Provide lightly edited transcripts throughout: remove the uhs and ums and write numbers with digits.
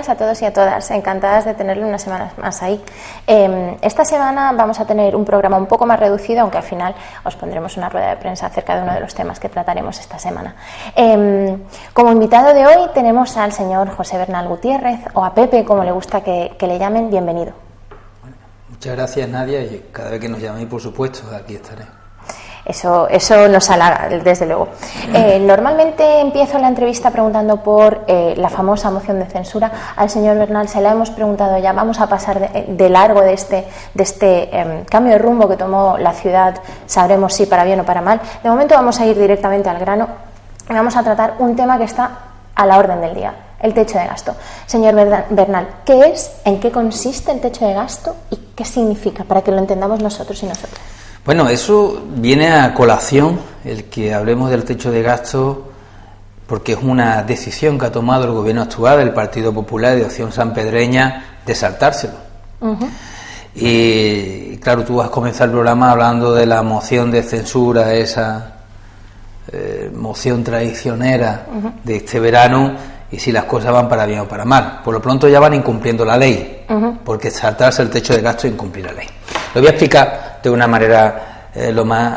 días a todos y a todas. Encantadas de tenerle una semana más ahí. Esta semana vamos a tener un programa un poco más reducido, aunque al final os pondremos una rueda de prensa acerca de uno de los temas que trataremos esta semana. Como invitado de hoy tenemos al señor José Bernal Gutiérrez, o a Pepe, como le gusta que le llamen. Bienvenido. Bueno, muchas gracias, Nadia, y cada vez que nos llaméis, por supuesto, aquí estaré. Eso nos halaga, desde luego. Normalmente empiezo la entrevista preguntando por la famosa moción de censura. Al señor Bernal se la hemos preguntado ya. Vamos a pasar de largo de este cambio de rumbo que tomó la ciudad. Sabremos si para bien o para mal. De momento vamos a ir directamente al grano y vamos a tratar un tema que está a la orden del día: el techo de gasto. Señor Bernal, ¿qué es, en qué consiste el techo de gasto y qué significa, para que lo entendamos nosotros y nosotras? Bueno, eso viene a colación, el que hablemos del techo de gasto, porque es una decisión que ha tomado el gobierno actual, el Partido Popular de Opción Sanpedreña, de saltárselo. Y claro, tú vas a comenzar el programa hablando de la moción de censura, esa moción traicionera de este verano, y si las cosas van para bien o para mal. Por lo pronto ya van incumpliendo la ley, porque saltarse el techo de gasto es incumplir la ley. Lo voy a explicar de una manera lo más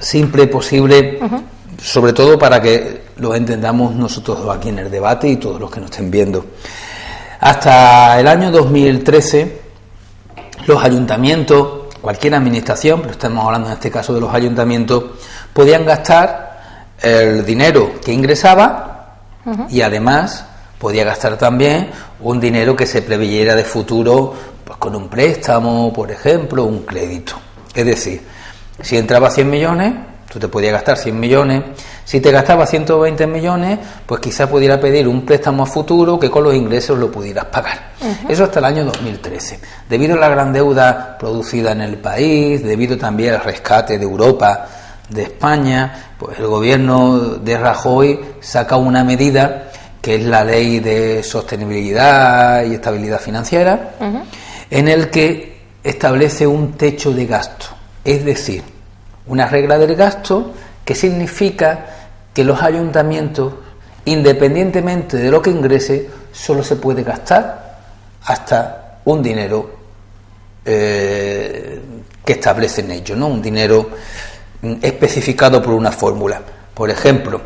simple posible, sobre todo para que lo entendamos nosotros aquí en el debate y todos los que nos estén viendo. Hasta el año 2013, los ayuntamientos, cualquier administración, pero estamos hablando en este caso de los ayuntamientos, podían gastar el dinero que ingresaba y además podía gastar también un dinero que se preveyera de futuro, pues con un préstamo, por ejemplo, un crédito. Es decir, si entraba 100 millones, tú te podías gastar 100 millones. Si te gastabas 120 millones, pues quizás pudiera pedir un préstamo a futuro que con los ingresos lo pudieras pagar. Eso hasta el año 2013. Debido a la gran deuda producida en el país, debido también al rescate de Europa, de España, pues el gobierno de Rajoy saca una medida que es la Ley de Sostenibilidad y Estabilidad Financiera, en el que establece un techo de gasto, es decir, una regla del gasto que significa que los ayuntamientos, independientemente de lo que ingrese, solo se puede gastar hasta un dinero que establecen ellos, ¿no? Un dinero especificado por una fórmula. Por ejemplo,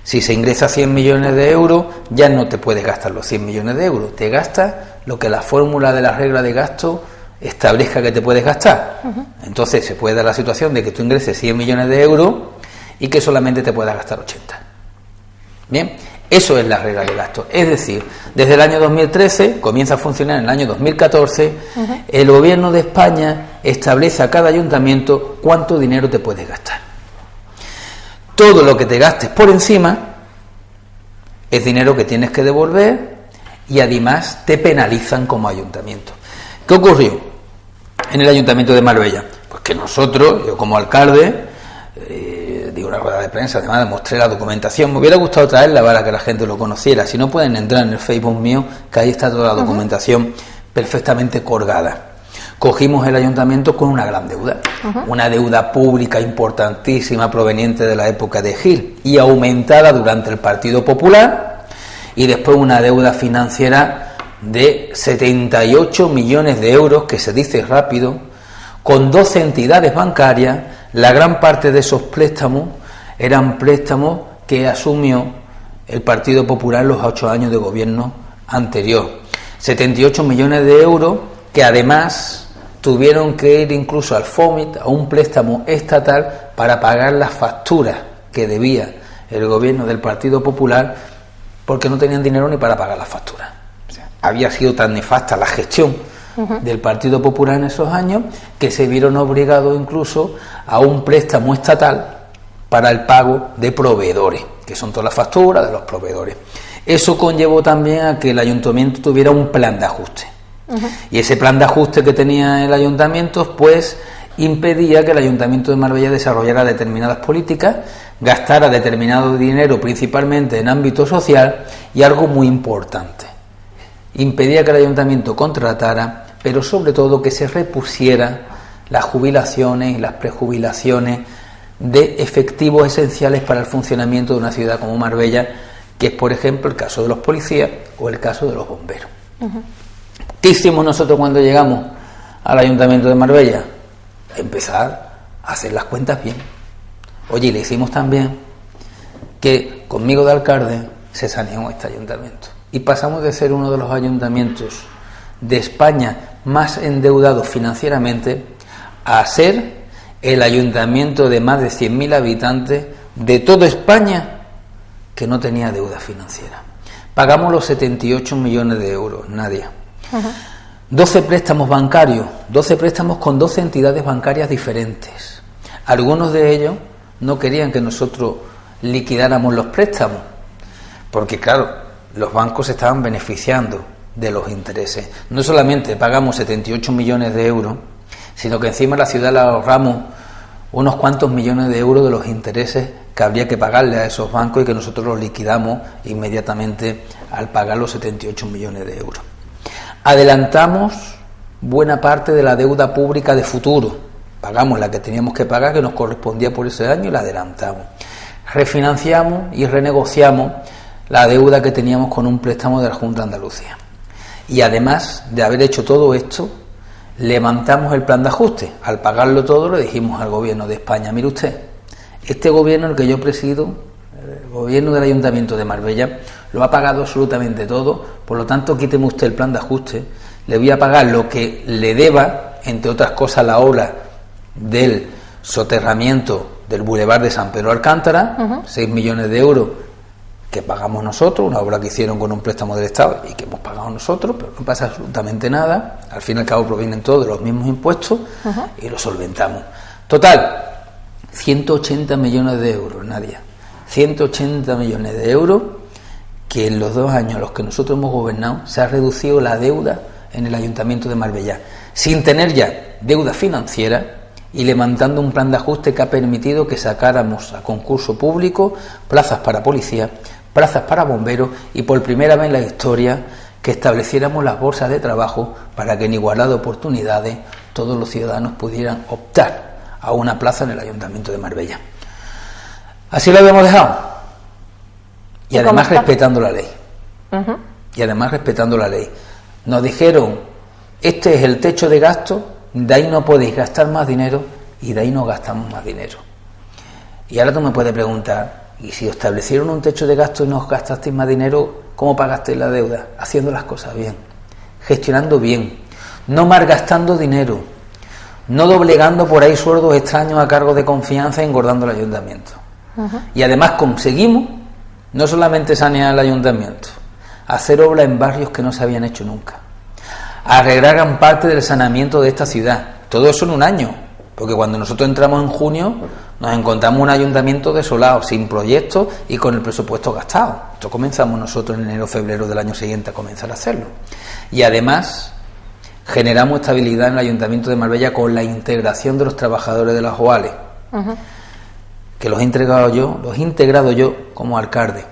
si se ingresa 100 millones de euros, ya no te puedes gastar los 100 millones de euros, te gastas lo que la fórmula de la regla de gasto establezca que te puedes gastar. Entonces se puede dar la situación de que tú ingreses 100 millones de euros y que solamente te puedas gastar 80. Bien, eso es la regla de gasto. Es decir, desde el año 2013, comienza a funcionar en el año 2014, el gobierno de España establece a cada ayuntamiento cuánto dinero te puedes gastar. Todo lo que te gastes por encima es dinero que tienes que devolver y además te penalizan como ayuntamiento. ¿Qué ocurrió en el ayuntamiento de Marbella? Pues que nosotros, yo como alcalde, di una rueda de prensa, además mostré la documentación. Me hubiera gustado traerla para que la gente lo conociera. Si no, pueden entrar en el Facebook mío, que ahí está toda la documentación perfectamente colgada. Cogimos el ayuntamiento con una gran deuda, una deuda pública importantísima proveniente de la época de Gil y aumentada durante el Partido Popular, y después una deuda financiera de 78 millones de euros, que se dice rápido, con 12 entidades bancarias. La gran parte de esos préstamos eran préstamos que asumió el Partido Popular en los 8 años de gobierno anterior. 78 millones de euros que además tuvieron que ir incluso al FOMIT, a un préstamo estatal, para pagar las facturas que debía el gobierno del Partido Popular, porque no tenían dinero ni para pagar las facturas. O sea, había sido tan nefasta la gestión del Partido Popular en esos años que se vieron obligados incluso a un préstamo estatal para el pago de proveedores, que son todas las facturas de los proveedores. Eso conllevó también a que el ayuntamiento tuviera un plan de ajuste. Y ese plan de ajuste que tenía el ayuntamiento, pues impedía que el ayuntamiento de Marbella desarrollara determinadas políticas, gastara determinado dinero principalmente en ámbito social, y algo muy importante, impedía que el ayuntamiento contratara, pero sobre todo que se repusiera las jubilaciones y las prejubilaciones de efectivos esenciales para el funcionamiento de una ciudad como Marbella, que es, por ejemplo, el caso de los policías o el caso de los bomberos. ¿Qué hicimos nosotros cuando llegamos al Ayuntamiento de Marbella? Empezar a hacer las cuentas bien. Oye, y le hicimos también que conmigo de alcalde se saneó este ayuntamiento. Y pasamos de ser uno de los ayuntamientos de España más endeudados financieramente a ser el ayuntamiento de más de 100.000 habitantes de toda España que no tenía deuda financiera. Pagamos los 78 millones de euros, Nadia. 12 préstamos bancarios, 12 préstamos con 12 entidades bancarias diferentes. Algunos de ellos no querían que nosotros liquidáramos los préstamos, porque claro, los bancos se estaban beneficiando de los intereses. No solamente pagamos 78 millones de euros, sino que encima la ciudad le ahorramos unos cuantos millones de euros de los intereses que habría que pagarle a esos bancos y que nosotros los liquidamos inmediatamente al pagar los 78 millones de euros. Adelantamos buena parte de la deuda pública de futuro. Pagamos la que teníamos que pagar, que nos correspondía por ese año, y la adelantamos. Refinanciamos y renegociamos la deuda que teníamos con un préstamo de la Junta de Andalucía. Y además de haber hecho todo esto, levantamos el plan de ajuste. Al pagarlo todo, le dijimos al Gobierno de España: mire usted, este gobierno, el que yo presido, el gobierno del Ayuntamiento de Marbella, lo ha pagado absolutamente todo, por lo tanto quíteme usted el plan de ajuste, le voy a pagar lo que le deba, entre otras cosas la obra del soterramiento del Boulevard de San Pedro Alcántara, 6 millones de euros que pagamos nosotros, una obra que hicieron con un préstamo del Estado y que hemos pagado nosotros, pero no pasa absolutamente nada, al fin y al cabo provienen todos de los mismos impuestos y lo solventamos. Total, 180 millones de euros, Nadia, 180 millones de euros que en los 2 años en los que nosotros hemos gobernado se ha reducido la deuda en el Ayuntamiento de Marbella, sin tener ya deuda financiera y levantando un plan de ajuste que ha permitido que sacáramos a concurso público plazas para policía, plazas para bomberos y por primera vez en la historia que estableciéramos las bolsas de trabajo para que en igualdad de oportunidades todos los ciudadanos pudieran optar a una plaza en el Ayuntamiento de Marbella. Así lo habíamos dejado. Y además respetando la ley. Y además respetando la ley. Nos dijeron: este es el techo de gasto, de ahí no podéis gastar más dinero, y de ahí no gastamos más dinero. Y ahora tú me puedes preguntar: ¿y si os establecieron un techo de gasto y no os gastasteis más dinero, cómo pagasteis la deuda? Haciendo las cosas bien, gestionando bien, no malgastando dinero, no doblegando por ahí sueldos extraños a cargo de confianza, engordando el ayuntamiento. Y además conseguimos no solamente sanear el ayuntamiento, hacer obras en barrios que no se habían hecho nunca, arreglar gran parte del saneamiento de esta ciudad. Todo eso en un año, porque cuando nosotros entramos en junio nos encontramos un ayuntamiento desolado, sin proyectos y con el presupuesto gastado. Esto comenzamos nosotros en enero o febrero del año siguiente a comenzar a hacerlo. Y además generamos estabilidad en el Ayuntamiento de Marbella con la integración de los trabajadores de las OALE, que los he integrado yo como alcalde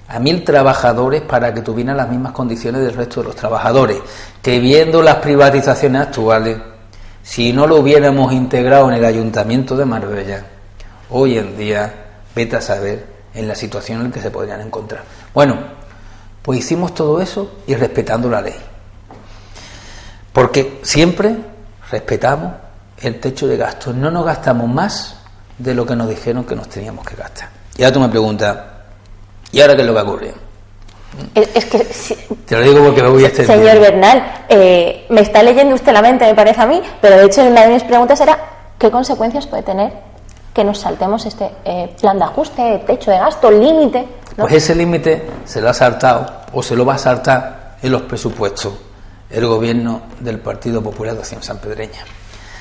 a 1.000 trabajadores para que tuvieran las mismas condiciones del resto de los trabajadores, que viendo las privatizaciones actuales, si no lo hubiéramos integrado en el Ayuntamiento de Marbella, hoy en día vete a saber en la situación en la que se podrían encontrar. Bueno, pues hicimos todo eso y respetando la ley, porque siempre respetamos el techo de gastos, no nos gastamos más de lo que nos dijeron que nos teníamos que gastar. Y ahora tú me preguntas: ¿y ahora qué es lo que ha ocurrido? Es que te lo digo porque me voy a extender. Señor Bernal, me está leyendo usted la mente, me parece a mí, pero de hecho una de mis preguntas era: ¿qué consecuencias puede tener que nos saltemos este plan de ajuste, techo de gasto, límite, ¿no? Pues ese límite se lo ha saltado o se lo va a saltar en los presupuestos el gobierno del Partido Popular de Acción Sanpedreña.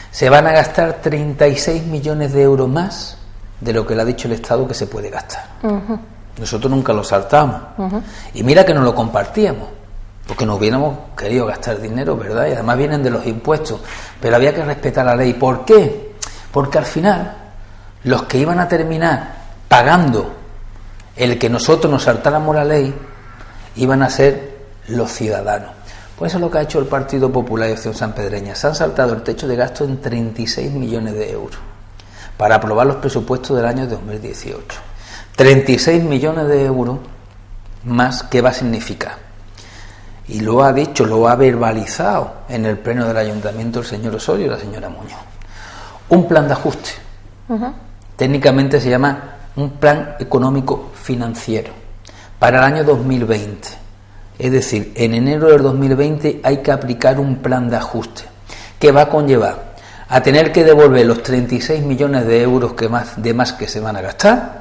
Se van a gastar 36 millones de euros más de lo que le ha dicho el Estado que se puede gastar. Nosotros nunca lo saltamos. Y mira que no lo compartíamos, porque no hubiéramos querido gastar dinero, ¿verdad? Y además vienen de los impuestos, pero había que respetar la ley. ¿Por qué? Porque al final los que iban a terminar pagando el que nosotros nos saltáramos la ley iban a ser los ciudadanos. Pues eso es lo que ha hecho el Partido Popular y Acción Sanpedreña. Se han saltado el techo de gasto en 36 millones de euros para aprobar los presupuestos del año 2018. 36 millones de euros más qué va a significar. Y lo ha dicho, lo ha verbalizado en el pleno del ayuntamiento el señor Osorio y la señora Muñoz. Un plan de ajuste. Técnicamente se llama un plan económico financiero para el año 2020. Es decir, en enero del 2020 hay que aplicar un plan de ajuste que va a conllevar a tener que devolver los 36 millones de euros de más que se van a gastar,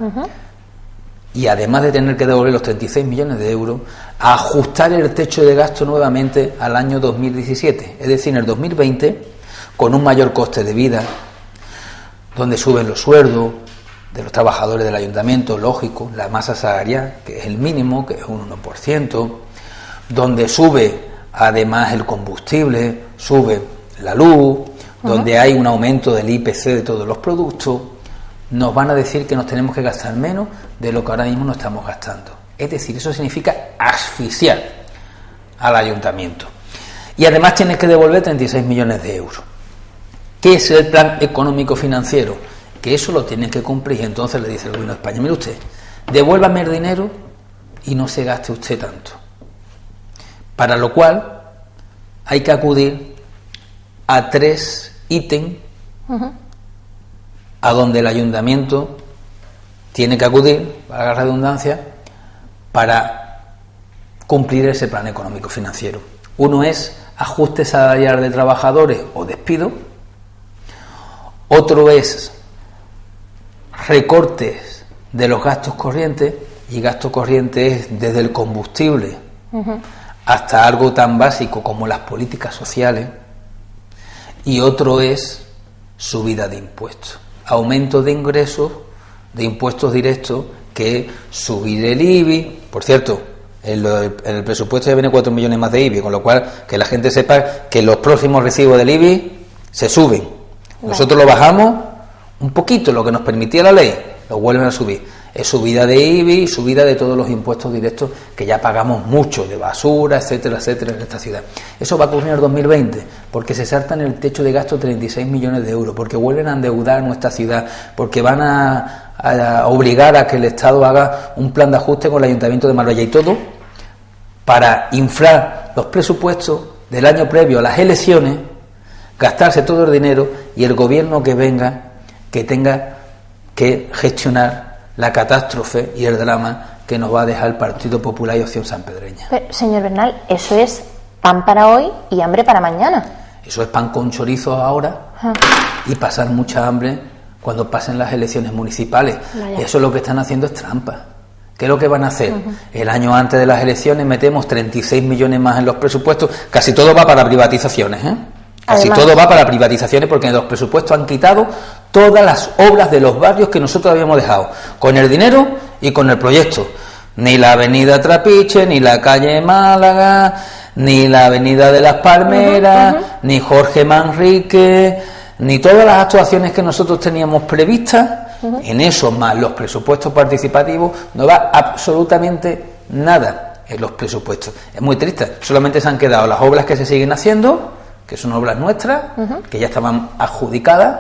y además de tener que devolver los 36 millones de euros, a ajustar el techo de gasto nuevamente al año 2017, es decir, en el 2020, con un mayor coste de vida, donde suben los sueldos de los trabajadores del ayuntamiento, lógico, la masa salarial, que es el mínimo, que es un 1%, donde sube además el combustible, sube la luz, donde hay un aumento del IPC de todos los productos, nos van a decir que nos tenemos que gastar menos de lo que ahora mismo nos estamos gastando. Es decir, eso significa asfixiar al ayuntamiento. Y además tienes que devolver 36 millones de euros. ¿Qué es el plan económico financiero? Que eso lo tienen que cumplir, y entonces le dice el gobierno de España: mire usted, devuélvame el dinero y no se gaste usted tanto. Para lo cual hay que acudir a 3 ítems a donde el ayuntamiento tiene que acudir, para la redundancia, para cumplir ese plan económico financiero. Uno es ajuste salarial de trabajadores o despido. Otro es recortes de los gastos corrientes, y gasto corriente es desde el combustible hasta algo tan básico como las políticas sociales. Y otro es subida de impuestos, aumento de ingresos, de impuestos directos, que es subir el IBI. Por cierto, en el presupuesto ya viene 4 millones más de IBI, con lo cual que la gente sepa que los próximos recibos del IBI se suben. Nosotros lo bajamos un poquito, lo que nos permitía la ley, lo vuelven a subir. Es subida de IBI y subida de todos los impuestos directos que ya pagamos mucho, de basura, etcétera, etcétera, en esta ciudad. Eso va a ocurrir en el 2020, porque se saltan el techo de gasto 36 millones de euros, porque vuelven a endeudar nuestra ciudad, porque van a obligar a que el Estado haga un plan de ajuste con el Ayuntamiento de Marbella, y todo para inflar los presupuestos del año previo a las elecciones, gastarse todo el dinero, y el gobierno que venga que tenga que gestionar la catástrofe y el drama que nos va a dejar el Partido Popular y Opción Sanpedreña. Pero, señor Bernal, eso es pan para hoy y hambre para mañana. Eso es pan con chorizo ahora y pasar mucha hambre cuando pasen las elecciones municipales. Eso lo que están haciendo es trampa. ¿Qué es lo que van a hacer? El año antes de las elecciones metemos 36 millones más en los presupuestos. Casi todo va para privatizaciones, Casi todo va para privatizaciones, porque en los presupuestos han quitado todas las obras de los barrios que nosotros habíamos dejado, con el dinero y con el proyecto. Ni la avenida Trapiche, ni la calle Málaga, ni la avenida de las Palmeras, ni Jorge Manrique, ni todas las actuaciones que nosotros teníamos previstas. En eso, más los presupuestos participativos, no va absolutamente nada en los presupuestos. Es muy triste. Solamente se han quedado las obras que se siguen haciendo, que son obras nuestras, que ya estaban adjudicadas.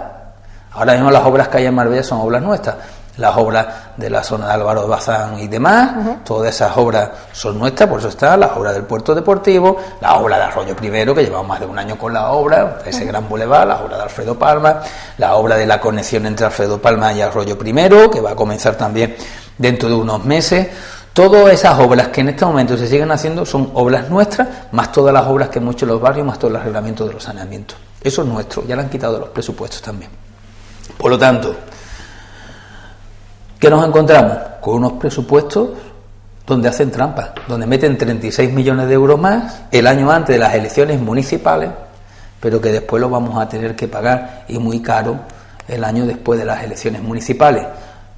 Ahora mismo las obras que hay en Marbella son obras nuestras. Las obras de la zona de Álvaro Bazán y demás, todas esas obras son nuestras, por eso están las obras del puerto deportivo, la obra de Arroyo Primero, que llevamos más de un año con la obra, ese gran bulevar, la obra de Alfredo Palma, la obra de la conexión entre Alfredo Palma y Arroyo Primero, que va a comenzar también dentro de unos meses. Todas esas obras que en este momento se siguen haciendo son obras nuestras, más todas las obras que hemos hecho en los barrios, más todo el arreglamiento de los saneamientos. Eso es nuestro, ya lo han quitado de los presupuestos también. Por lo tanto, ¿qué nos encontramos? Con unos presupuestos donde hacen trampa, donde meten 36 millones de euros más el año antes de las elecciones municipales, pero que después lo vamos a tener que pagar, y muy caro, el año después de las elecciones municipales,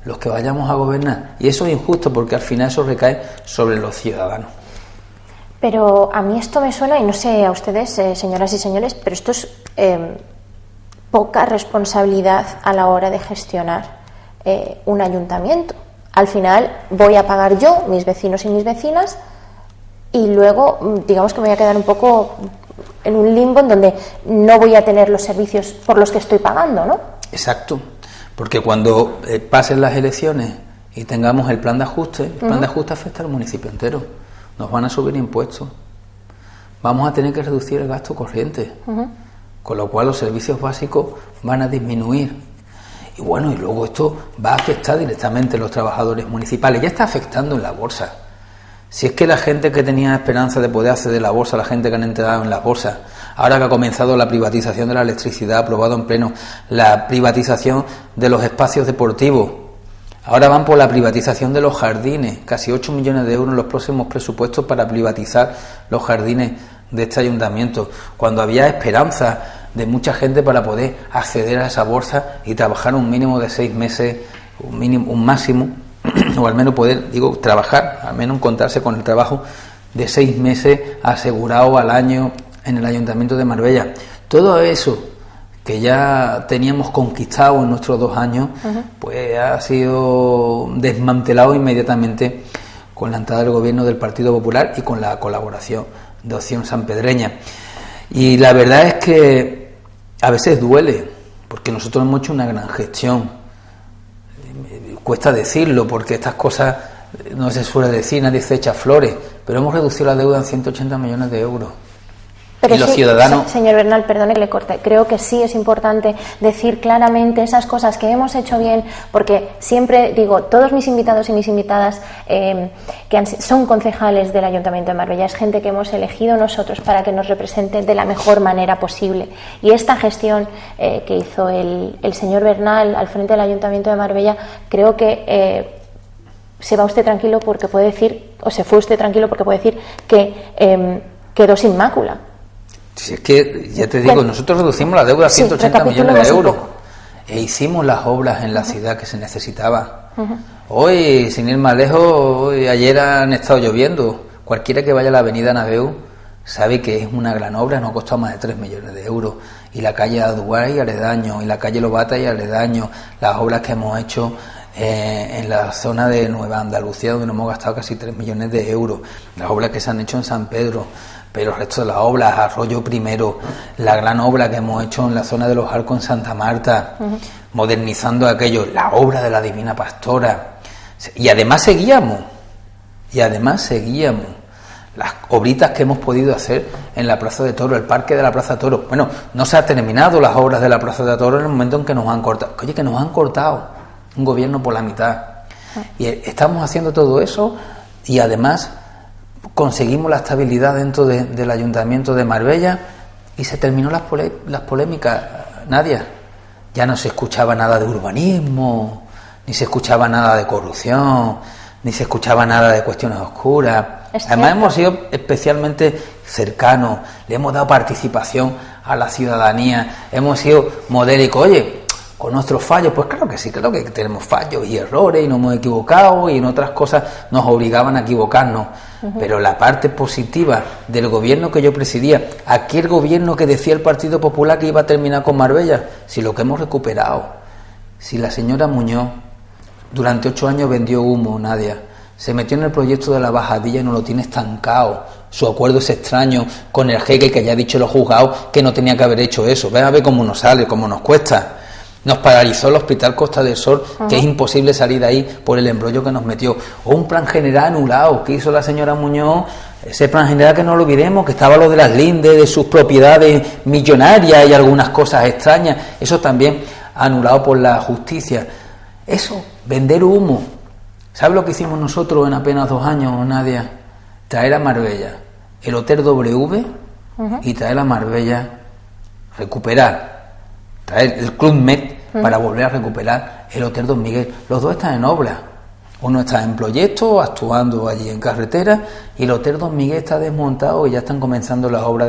los que vayamos a gobernar. Y eso es injusto, porque al final eso recae sobre los ciudadanos. Pero a mí esto me suena, y no sé a ustedes, señoras y señores, pero esto es poca responsabilidad a la hora de gestionar un ayuntamiento. Al final voy a pagar yo, mis vecinos y mis vecinas, y luego digamos que me voy a quedar un poco en un limbo en donde no voy a tener los servicios por los que estoy pagando, ¿no? Exacto, porque cuando pasen las elecciones y tengamos el plan de ajuste. El plan de ajuste afecta al municipio entero. Nos van a subir impuestos. Vamos a tener que reducir el gasto corriente. Con lo cual los servicios básicos van a disminuir. Y bueno, y luego esto va a afectar directamente a los trabajadores municipales. Ya está afectando en la bolsa. Si es que la gente que tenía esperanza de poder acceder a la bolsa, la gente que han entrado en la bolsa, ahora que ha comenzado la privatización de la electricidad, aprobado en pleno, la privatización de los espacios deportivos, ahora van por la privatización de los jardines, casi 8 millones de euros en los próximos presupuestos para privatizar los jardines de este ayuntamiento, cuando había esperanza de mucha gente para poder acceder a esa bolsa y trabajar un mínimo de 6 meses, un máximo, o al menos poder, trabajar, al menos encontrarse con el trabajo de 6 meses asegurado al año en el Ayuntamiento de Marbella. Todo eso que ya teníamos conquistado en nuestros 2 años, pues ha sido desmantelado inmediatamente con la entrada del gobierno del Partido Popular y con la colaboración de Opción Sanpedreña. Y la verdad es que a veces duele, porque nosotros hemos hecho una gran gestión. Cuesta decirlo, porque estas cosas no se suele decir, nadie se echa flores, pero hemos reducido la deuda en 180 millones de euros. Pero y los sí, ciudadanos... Señor Bernal, perdone que le corte, creo que sí es importante decir claramente esas cosas que hemos hecho bien, porque siempre digo, todos mis invitados y mis invitadas son concejales del Ayuntamiento de Marbella, es gente que hemos elegido nosotros para que nos represente de la mejor manera posible. Y esta gestión que hizo el señor Bernal al frente del Ayuntamiento de Marbella, creo que se va usted tranquilo porque puede decir, o se fue usted tranquilo porque puede decir que quedó sin mácula. Si es que, ya te digo, nosotros reducimos la deuda a 180 millones de euros e hicimos las obras en la ciudad que se necesitaba. Hoy, sin ir más lejos, ayer han estado lloviendo. Cualquiera que vaya a la avenida Naveu sabe que es una gran obra, nos ha costado más de 3 millones de euros. Y la calle Aduar y aledaño, y la calle Lobata y aledaño, las obras que hemos hecho en la zona de Nueva Andalucía, donde nos hemos gastado casi 3 millones de euros, las obras que se han hecho en San Pedro, pero el resto de las obras, Arroyo Primero, la gran obra que hemos hecho en la zona de los Arcos en Santa Marta, modernizando aquello, la obra de la Divina Pastora, y además seguíamos las obritas que hemos podido hacer en la Plaza de Toros, el parque de la Plaza de Toros. Bueno, no se han terminado las obras de la Plaza de Toros en el momento en que nos han cortado. Oye, que nos han cortado un gobierno por la mitad. Y estamos haciendo todo eso y además conseguimos la estabilidad dentro del Ayuntamiento de Marbella y se terminó las polémicas, Nadia. Ya no se escuchaba nada de urbanismo, ni se escuchaba nada de corrupción, ni se escuchaba nada de cuestiones oscuras. Además hemos sido especialmente cercanos, le hemos dado participación a la ciudadanía, hemos sido modélicos. Oye, con nuestros fallos, pues claro que sí, claro que tenemos fallos y errores y nos hemos equivocado y en otras cosas nos obligaban a equivocarnos. Pero la parte positiva del gobierno que yo presidía, aquel gobierno que decía el Partido Popular que iba a terminar con Marbella, si lo que hemos recuperado, si la señora Muñoz durante 8 años vendió humo, Nadia, se metió en el proyecto de la bajadilla y no lo tiene estancado. Su acuerdo es extraño con el jeque que ya ha dicho los juzgados que no tenía que haber hecho eso. Ven a ver cómo nos sale, cómo nos cuesta. Nos paralizó el Hospital Costa del Sol, que es imposible salir de ahí por el embrollo que nos metió. O un plan general anulado que hizo la señora Muñoz, ese plan general que no lo olvidemos, que estaba lo de las lindes, de sus propiedades millonarias y algunas cosas extrañas. Eso también anulado por la justicia. Eso, vender humo. ¿Sabes lo que hicimos nosotros en apenas 2 años, Nadia? Traer a Marbella el Hotel W y traer a Marbella, traer el Club Med para volver a recuperar el Hotel Don Miguel. Los dos están en obra. Uno está en proyecto, actuando allí en carretera, y el Hotel Don Miguel está desmontado y ya están comenzando las obras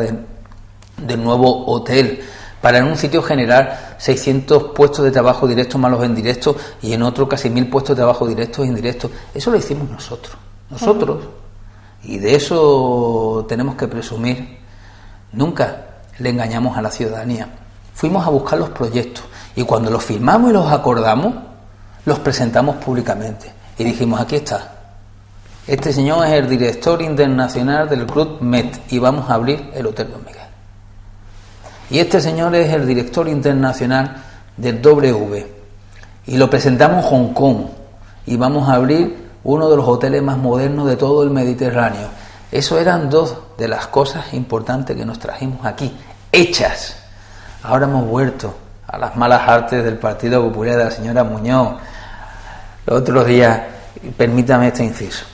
del nuevo hotel, para en un sitio generar 600 puestos de trabajo directos más los indirectos y en otro casi 1000 puestos de trabajo directos e indirectos. Eso lo hicimos nosotros. Y de eso tenemos que presumir. Nunca le engañamos a la ciudadanía. Fuimos a buscar los proyectos y cuando los firmamos y los acordamos, los presentamos públicamente. Y dijimos, aquí está. Este señor es el director internacional del Club Med y vamos a abrir el Hotel Don Miguel. Y este señor es el director internacional del W. Y lo presentamos en Hong Kong. y vamos a abrir uno de los hoteles más modernos de todo el Mediterráneo. Eso eran dos de las cosas importantes que nos trajimos aquí, hechas. Ahora hemos vuelto a las malas artes del Partido Popular de la señora Muñoz. Los otros días, permítame este inciso,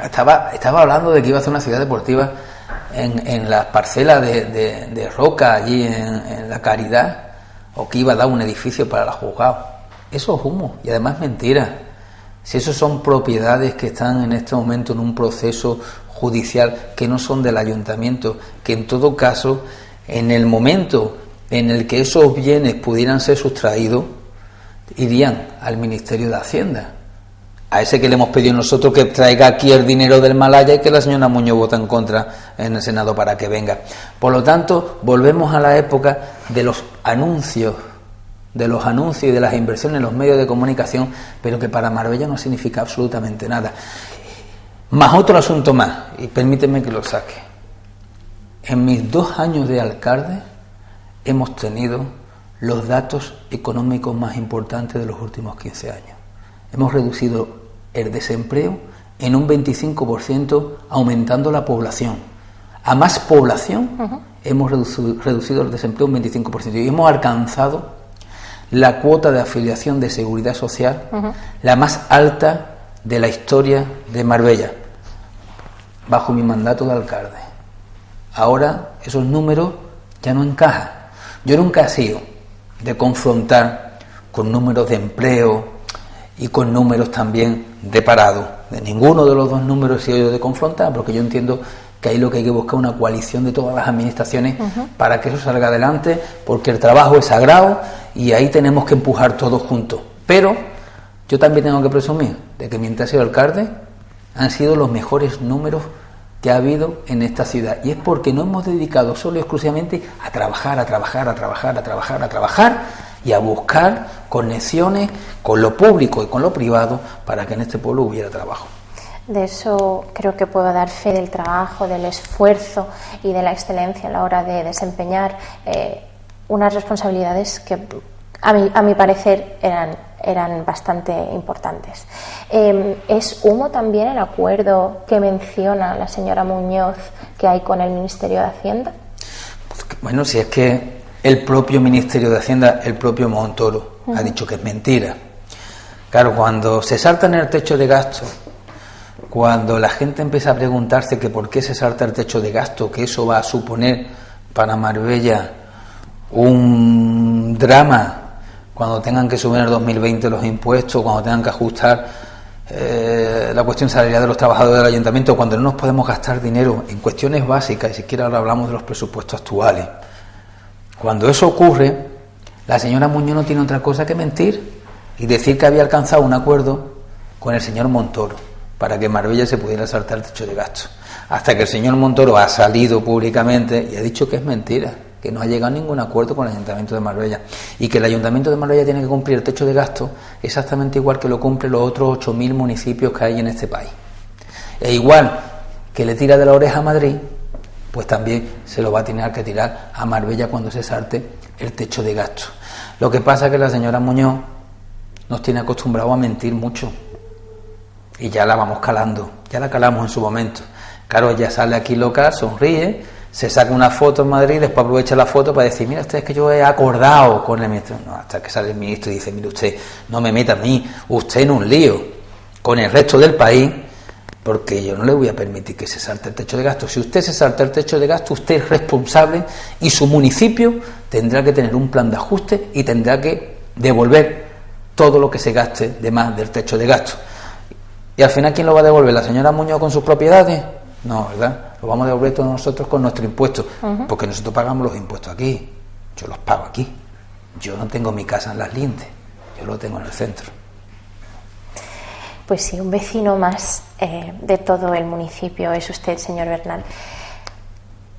estaba hablando de que iba a hacer una ciudad deportiva en las parcelas de Roca, allí en La Caridad, o que iba a dar un edificio para la juzgados. Eso es humo y además mentira. Si esos son propiedades que están en este momento en un proceso judicial que no son del ayuntamiento, que en todo caso, en el momento en el que esos bienes pudieran ser sustraídos, irían al Ministerio de Hacienda, a ese que le hemos pedido nosotros que traiga aquí el dinero del Malaya y que la señora Muñoz vota en contra en el Senado para que venga. Por lo tanto, volvemos a la época de los anuncios y de las inversiones en los medios de comunicación, pero que para Marbella no significa absolutamente nada. Más otro asunto más, y permíteme que lo saque. En mis 2 años de alcalde hemos tenido los datos económicos más importantes de los últimos 15 años. Hemos reducido el desempleo en un 25%, aumentando la población. A más población, hemos reducido el desempleo un 25%. Y hemos alcanzado la cuota de afiliación de seguridad social, la más alta de la historia de Marbella, bajo mi mandato de alcalde. Ahora esos números ya no encajan. Yo nunca he sido de confrontar con números de empleo y con números también de parado. De ninguno de los dos números he sido yo de confrontar, porque yo entiendo que ahí lo que hay que buscar es una coalición de todas las administraciones para que eso salga adelante, porque el trabajo es sagrado y ahí tenemos que empujar todos juntos. Pero yo también tengo que presumir de que mientras he sido alcalde han sido los mejores números que ha habido en esta ciudad, y es porque no hemos dedicado solo y exclusivamente a trabajar y a buscar conexiones con lo público y con lo privado para que en este pueblo hubiera trabajo. De eso creo que puedo dar fe, del trabajo, del esfuerzo y de la excelencia a la hora de desempeñar unas responsabilidades que a mi parecer eran bastante importantes. ¿Es humo también el acuerdo que menciona la señora Muñoz que hay con el Ministerio de Hacienda? Bueno, si es que el propio Ministerio de Hacienda, el propio Montoro, ha dicho que es mentira. Claro, cuando se saltan el techo de gasto, cuando la gente empieza a preguntarse que por qué se salta el techo de gasto, que eso va a suponer para Marbella un drama, cuando tengan que subir en el 2020 los impuestos, cuando tengan que ajustar la cuestión salarial de los trabajadores del ayuntamiento, cuando no nos podemos gastar dinero en cuestiones básicas, y siquiera ahora hablamos de los presupuestos actuales. Cuando eso ocurre, la señora Muñoz no tiene otra cosa que mentir y decir que había alcanzado un acuerdo con el señor Montoro para que Marbella se pudiera saltar el techo de gasto. Hasta que el señor Montoro ha salido públicamente y ha dicho que es mentira, que no ha llegado a ningún acuerdo con el Ayuntamiento de Marbella, y que el Ayuntamiento de Marbella tiene que cumplir el techo de gasto exactamente igual que lo cumplen los otros 8.000 municipios que hay en este país. E igual que le tira de la oreja a Madrid, pues también se lo va a tener que tirar a Marbella cuando se salte el techo de gasto. Lo que pasa es que la señora Muñoz nos tiene acostumbrado a mentir mucho, y ya la vamos calando, ya la calamos en su momento. Claro, ella sale aquí local, sonríe, se saca una foto en Madrid, después aprovecha la foto para decir, mira, usted, es que yo he acordado con el ministro. No, hasta que sale el ministro y dice, mire usted, no me meta a mí, usted en un lío con el resto del país, porque yo no le voy a permitir que se salte el techo de gasto. Si usted se salta el techo de gasto, usted es responsable y su municipio tendrá que tener un plan de ajuste y tendrá que devolver todo lo que se gaste de más del techo de gasto. Y al final, ¿quién lo va a devolver? ¿La señora Muñoz con sus propiedades? No, ¿verdad? Lo vamos a devolver todos nosotros con nuestros impuestos, porque nosotros pagamos los impuestos aquí. Yo los pago aquí. Yo no tengo mi casa en Las Lindes, yo lo tengo en el centro. Pues sí, un vecino más de todo el municipio es usted, señor Bernal.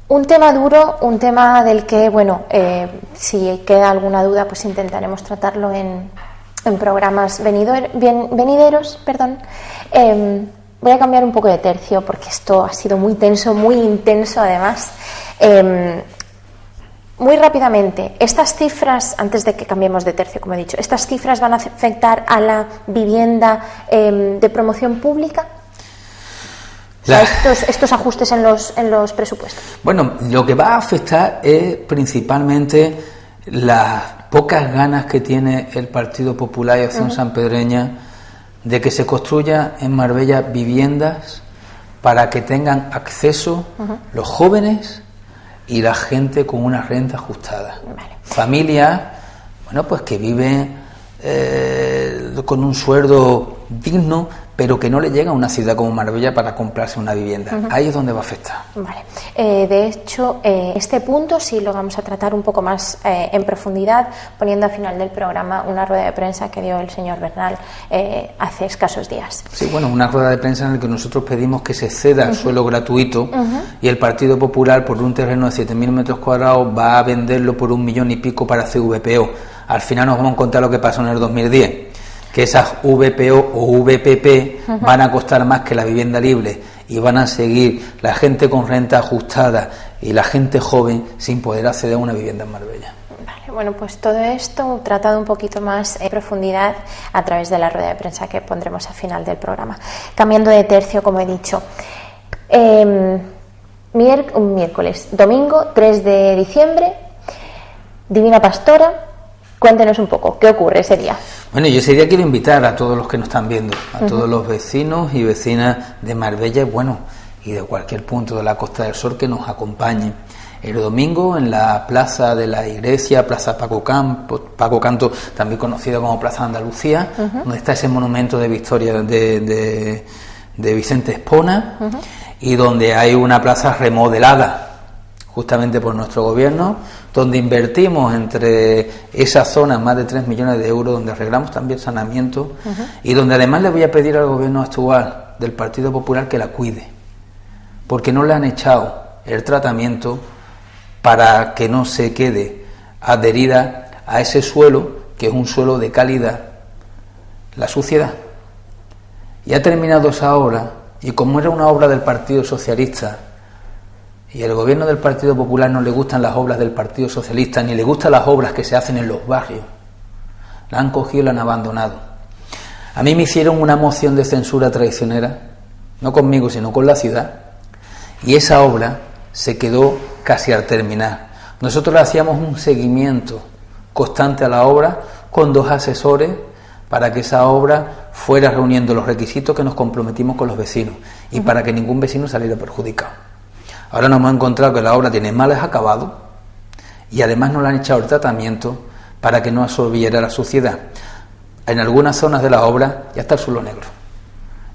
Un tema duro, un tema del que, bueno, si queda alguna duda, pues intentaremos tratarlo en programas venideros. Voy a cambiar un poco de tercio porque esto ha sido muy tenso, muy intenso además. muy rápidamente, estas cifras, antes de que cambiemos de tercio, como he dicho, ¿estas cifras van a afectar a la vivienda de promoción pública? O sea, estos ajustes en los presupuestos. Bueno, lo que va a afectar es principalmente las pocas ganas que tiene el Partido Popular y Acción Sanpedreña de que se construya en Marbella viviendas para que tengan acceso los jóvenes y la gente con una renta ajustada. Vale. Familias, bueno, pues que viven con un sueldo digno, pero que no le llega a una ciudad como Marbella para comprarse una vivienda. Ahí es donde va a afectar. Vale. De hecho, este punto sí lo vamos a tratar un poco más en profundidad, poniendo al final del programa una rueda de prensa que dio el señor Bernal hace escasos días. Sí, bueno, una rueda de prensa en la que nosotros pedimos que se ceda el suelo gratuito y el Partido Popular, por un terreno de 7.000 metros cuadrados, va a venderlo por 1 millón y pico para hacer VPO. Al final nos vamos a contar lo que pasó en el 2010. Que esas VPO o VPP van a costar más que la vivienda libre y van a seguir la gente con renta ajustada y la gente joven sin poder acceder a una vivienda en Marbella. Vale, bueno, pues todo esto tratado un poquito más en profundidad a través de la rueda de prensa que pondremos al final del programa. Cambiando de tercio, como he dicho, miércoles, domingo 3 de diciembre, Divina Pastora. Cuéntenos un poco, ¿qué ocurre ese día? Bueno, yo ese día quiero invitar a todos los que nos están viendo, a todos los vecinos y vecinas de Marbella, y de cualquier punto de la Costa del Sol que nos acompañen. El domingo en la plaza de la Iglesia, Plaza Paco Canto, también conocida como Plaza Andalucía, donde está ese monumento de Victoria de Vicente Espona, y donde hay una plaza remodelada justamente por nuestro gobierno, donde invertimos entre esas zonas más de 3 millones de euros, donde arreglamos también saneamiento y donde además le voy a pedir al gobierno actual del Partido Popular que la cuide, porque no le han echado el tratamiento para que no se quede adherida a ese suelo, que es un suelo de calidad, la suciedad. Y ha terminado esa obra, y como era una obra del Partido Socialista, y el gobierno del Partido Popular no le gustan las obras del Partido Socialista, ni le gustan las obras que se hacen en los barrios, la han cogido y la han abandonado. A mí me hicieron una moción de censura traicionera, no conmigo, sino con la ciudad, y esa obra se quedó casi al terminar. Nosotros le hacíamos un seguimiento constante a la obra con 2 asesores para que esa obra fuera reuniendo los requisitos que nos comprometimos con los vecinos y para que ningún vecino saliera perjudicado. Ahora nos hemos encontrado que la obra tiene males acabados y además no le han echado el tratamiento para que no absorbiera la suciedad. En algunas zonas de la obra ya está el suelo negro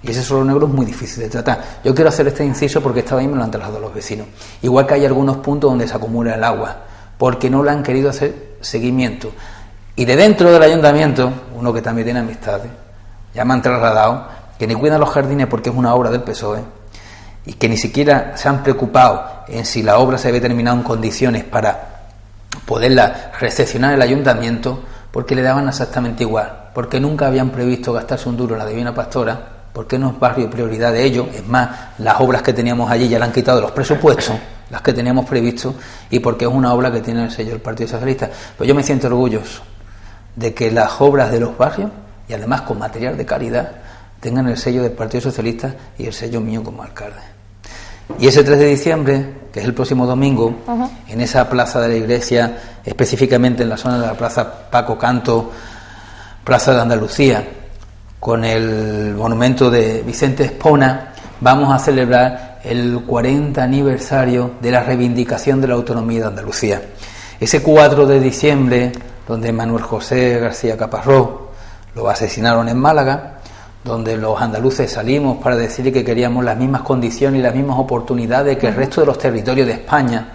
y ese suelo negro es muy difícil de tratar. Yo quiero hacer este inciso porque esta vez me lo han trasladado los vecinos. Igual que hay algunos puntos donde se acumula el agua porque no le han querido hacer seguimiento. Y de dentro del ayuntamiento, uno que también tiene amistades, ya me han trasladado que ni cuidan los jardines porque es una obra del PSOE y que ni siquiera se han preocupado en si la obra se había terminado en condiciones para poderla recepcionar el ayuntamiento, porque le daban exactamente igual, porque nunca habían previsto gastarse un duro en la Divina Pastora, porque no es barrio prioridad de ellos. Es más, las obras que teníamos allí ya le han quitado de los presupuestos, las que teníamos previsto, y porque es una obra que tiene el sello del Partido Socialista. Pues yo me siento orgulloso de que las obras de los barrios, y además con material de calidad, tengan el sello del Partido Socialista y el sello mío como alcalde. Y ese 3 de diciembre, que es el próximo domingo, en esa plaza de la Iglesia, específicamente en la zona de la Plaza Paco Canto, Plaza de Andalucía, con el monumento de Vicente Espona, vamos a celebrar el 40 aniversario de la reivindicación de la autonomía de Andalucía. Ese 4 de diciembre, donde Manuel José García Caparrós lo asesinaron en Málaga, donde los andaluces salimos para decir que queríamos las mismas condiciones y las mismas oportunidades que el resto de los territorios de España,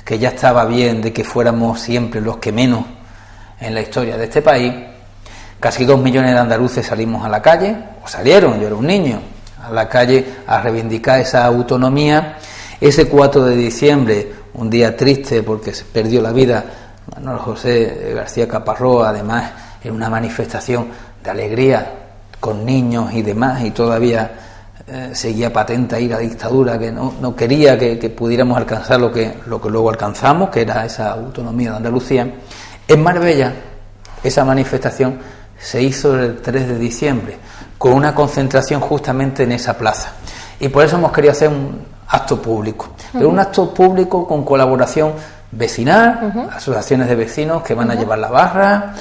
que ya estaba bien de que fuéramos siempre los que menos en la historia de este país. Casi 2 millones de andaluces salimos a la calle, o salieron, yo era un niño, a la calle a reivindicar esa autonomía. Ese 4 de diciembre, un día triste porque se perdió la vida Manuel José García Caparrós, además en una manifestación de alegría con niños y demás, y todavía seguía patente ahí la dictadura, que no quería que pudiéramos alcanzar lo que luego alcanzamos, que era esa autonomía de Andalucía. En Marbella, esa manifestación se hizo el 3 de diciembre, con una concentración justamente en esa plaza. Y por eso hemos querido hacer un acto público, pero un acto público con colaboración vecinal, asociaciones de vecinos que van a llevar la barra,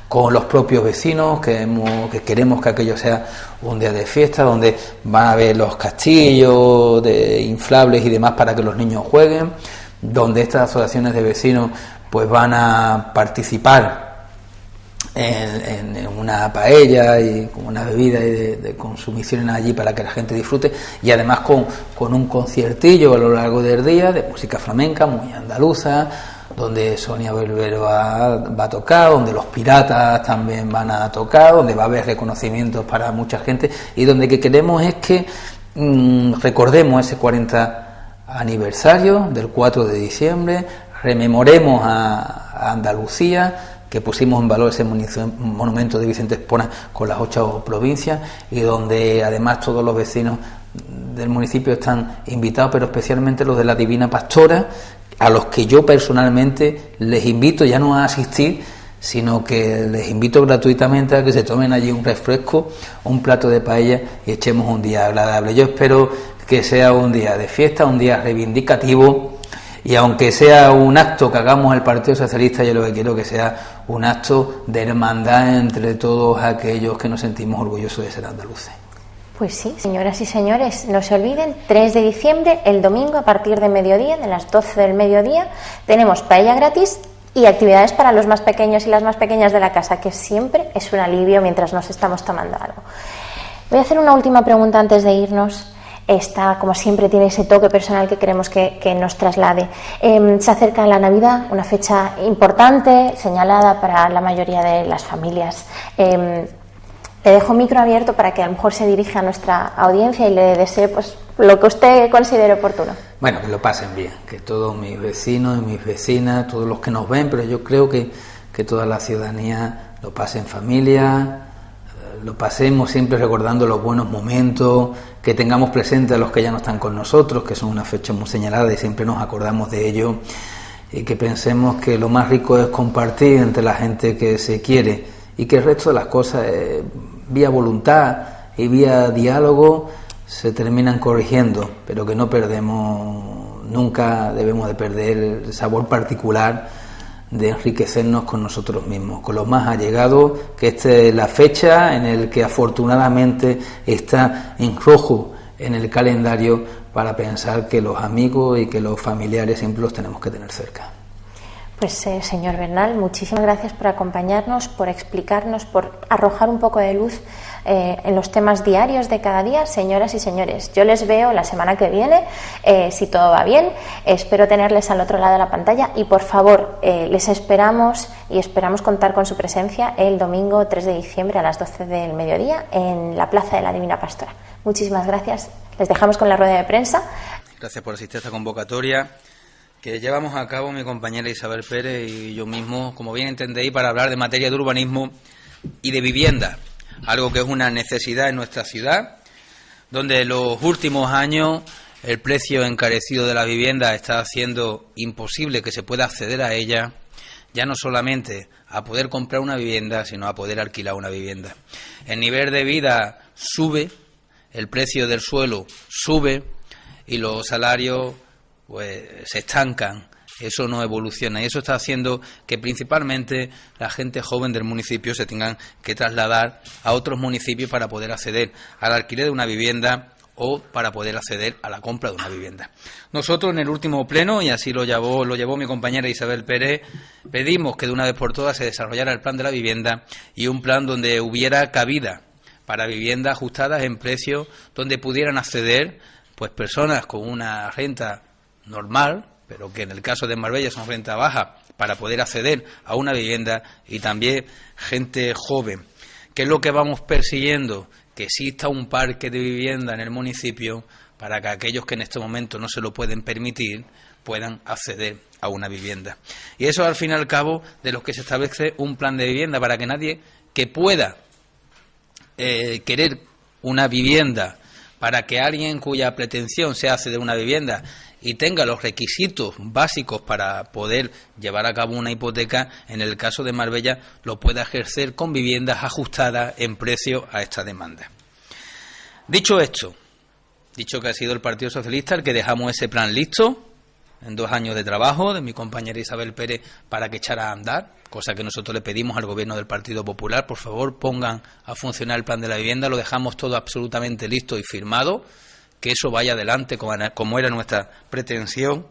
con los propios vecinos, que queremos que aquello sea un día de fiesta, donde van a haber los castillos de inflables y demás para que los niños jueguen, donde estas asociaciones de vecinos pues van a participar en una paella y con una bebida y de consumiciones allí para que la gente disfrute, y además con un conciertillo a lo largo del día de música flamenca muy andaluza, donde Sonia Berbero va a tocar, donde los Piratas también van a tocar, donde va a haber reconocimientos para mucha gente, y donde que queremos es que recordemos ese 40 aniversario del 4 de diciembre, rememoremos a Andalucía, que pusimos en valor ese monumento de Vicente Espona con las 8 provincias, y donde además todos los vecinos del municipio están invitados, pero especialmente los de la Divina Pastora, a los que yo personalmente les invito ya no a asistir, sino que les invito gratuitamente a que se tomen allí un refresco, un plato de paella y echemos un día agradable. Yo espero que sea un día de fiesta, un día reivindicativo, y aunque sea un acto que hagamos el Partido Socialista, yo lo que quiero que sea un acto de hermandad entre todos aquellos que nos sentimos orgullosos de ser andaluces. Pues sí, señoras y señores, no se olviden, 3 de diciembre, el domingo, a partir de mediodía, de las 12 del mediodía, tenemos paella gratis y actividades para los más pequeños y las más pequeñas de la casa, que siempre es un alivio mientras nos estamos tomando algo. Voy a hacer una última pregunta antes de irnos. Esta, como siempre, tiene ese toque personal que queremos que nos traslade. Se acerca la Navidad, una fecha importante, señalada para la mayoría de las familias. Le dejo micro abierto para que a lo mejor se dirija a nuestra audiencia y le desee pues lo que usted considere oportuno. Bueno, que lo pasen bien, que todos mis vecinos y mis vecinas, todos los que nos ven, pero yo creo que toda la ciudadanía lo pase en familia, lo pasemos siempre recordando los buenos momentos, que tengamos presente a los que ya no están con nosotros, que son una fecha muy señalada y siempre nos acordamos de ello, y que pensemos que lo más rico es compartir entre la gente que se quiere, y que el resto de las cosas, vía voluntad y vía diálogo, se terminan corrigiendo, pero que no perdemos, nunca debemos de perder el sabor particular de enriquecernos con nosotros mismos, con los más allegados, que esta es la fecha en la que afortunadamente está en rojo en el calendario para pensar que los amigos y que los familiares siempre los tenemos que tener cerca. Pues señor Bernal, muchísimas gracias por acompañarnos, por explicarnos, por arrojar un poco de luz en los temas diarios de cada día. Señoras y señores, yo les veo la semana que viene, si todo va bien. Espero tenerles al otro lado de la pantalla y, por favor, les esperamos y esperamos contar con su presencia el domingo 3 de diciembre a las 12 del mediodía en la Plaza de la Divina Pastora. Muchísimas gracias. Les dejamos con la rueda de prensa. Gracias por asistir a esta convocatoria que llevamos a cabo mi compañera Isabel Pérez y yo mismo, como bien entendéis, para hablar de materia de urbanismo y de vivienda, algo que es una necesidad en nuestra ciudad, donde en los últimos años el precio encarecido de la vivienda está haciendo imposible que se pueda acceder a ella, ya no solamente a poder comprar una vivienda, sino a poder alquilar una vivienda. El nivel de vida sube, el precio del suelo sube y los salarios pues se estancan, eso no evoluciona, y eso está haciendo que principalmente la gente joven del municipio se tengan que trasladar a otros municipios para poder acceder al alquiler de una vivienda o para poder acceder a la compra de una vivienda. Nosotros en el último pleno, y así lo llevó mi compañera Isabel Pérez, pedimos que de una vez por todas se desarrollara el plan de la vivienda y un plan donde hubiera cabida para viviendas ajustadas en precios, donde pudieran acceder pues personas con una renta normal, pero que en el caso de Marbella son renta baja, para poder acceder a una vivienda, y también gente joven. ¿Qué es lo que vamos persiguiendo? Que exista un parque de vivienda en el municipio para que aquellos que en este momento no se lo pueden permitir puedan acceder a una vivienda. Y eso al fin y al cabo de lo que se establece un plan de vivienda para que nadie que pueda querer una vivienda para que alguien cuya pretensión sea acceder a una vivienda y tenga los requisitos básicos para poder llevar a cabo una hipoteca, en el caso de Marbella, lo pueda ejercer con viviendas ajustadas en precio a esta demanda. Dicho esto, dicho que ha sido el Partido Socialista el que dejamos ese plan listo, en 2 años de trabajo de mi compañera Isabel Pérez para que echara a andar, cosa que nosotros le pedimos al gobierno del Partido Popular, por favor pongan a funcionar el plan de la vivienda, lo dejamos todo absolutamente listo y firmado, que eso vaya adelante como era nuestra pretensión.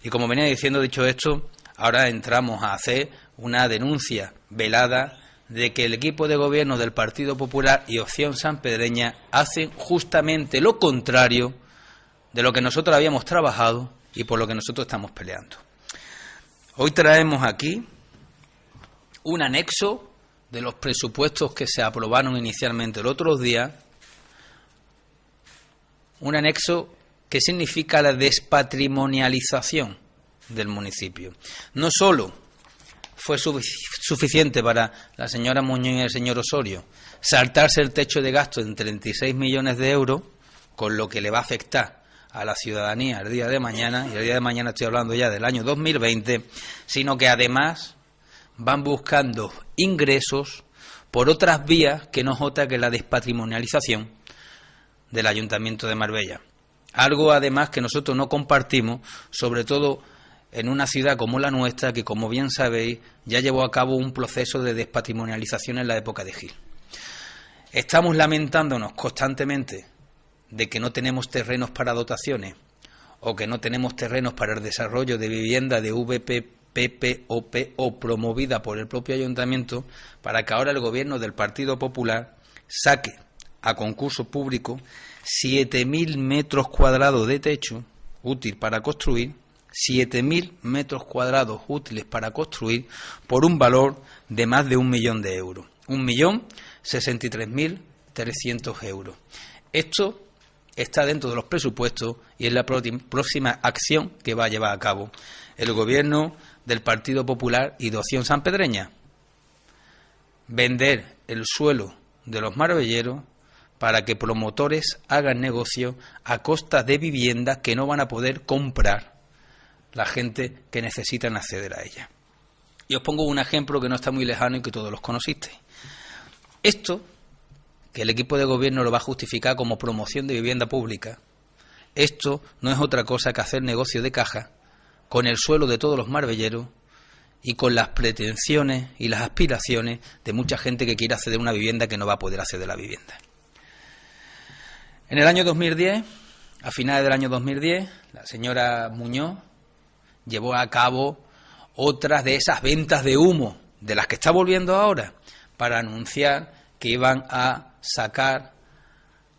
Y como venía diciendo, dicho esto, ahora entramos a hacer una denuncia velada de que el equipo de gobierno del Partido Popular y Opción Sanpedreña hacen justamente lo contrario de lo que nosotros habíamos trabajado y por lo que nosotros estamos peleando. Hoy traemos aquí un anexo de los presupuestos que se aprobaron inicialmente el otro día, un anexo que significa la despatrimonialización del municipio. No solo fue suficiente para la señora Muñoz y el señor Osorio saltarse el techo de gasto en 36 millones de euros, con lo que le va a afectar a la ciudadanía el día de mañana, y el día de mañana estoy hablando ya del año 2020, sino que además van buscando ingresos por otras vías que no es otra que la despatrimonialización del Ayuntamiento de Marbella. Algo además que nosotros no compartimos, sobre todo en una ciudad como la nuestra, que como bien sabéis ya llevó a cabo un proceso de despatrimonialización en la época de Gil. Estamos lamentándonos constantemente de que no tenemos terrenos para dotaciones o que no tenemos terrenos para el desarrollo de vivienda de VPPPOP promovida por el propio ayuntamiento, para que ahora el gobierno del Partido Popular saque a concurso público 7.000 metros cuadrados de techo útil para construir, 7.000 metros cuadrados útiles para construir por un valor de más de 1 millón de euros, 1.063.300 euros. Esto está dentro de los presupuestos y es la próxima acción que va a llevar a cabo el gobierno del Partido Popular y de Opción Sanpedreña. Vender el suelo de los marbelleros para que promotores hagan negocio a costa de viviendas que no van a poder comprar la gente que necesitan acceder a ella. Y os pongo un ejemplo que no está muy lejano y que todos los conocisteis. Esto, que el equipo de gobierno lo va a justificar como promoción de vivienda pública, esto no es otra cosa que hacer negocio de caja con el suelo de todos los marbelleros y con las pretensiones y las aspiraciones de mucha gente que quiere acceder a una vivienda que no va a poder acceder a la vivienda. En el año 2010, a finales del año 2010, la señora Muñoz llevó a cabo otras de esas ventas de humo de las que está volviendo ahora, para anunciar que iban a sacar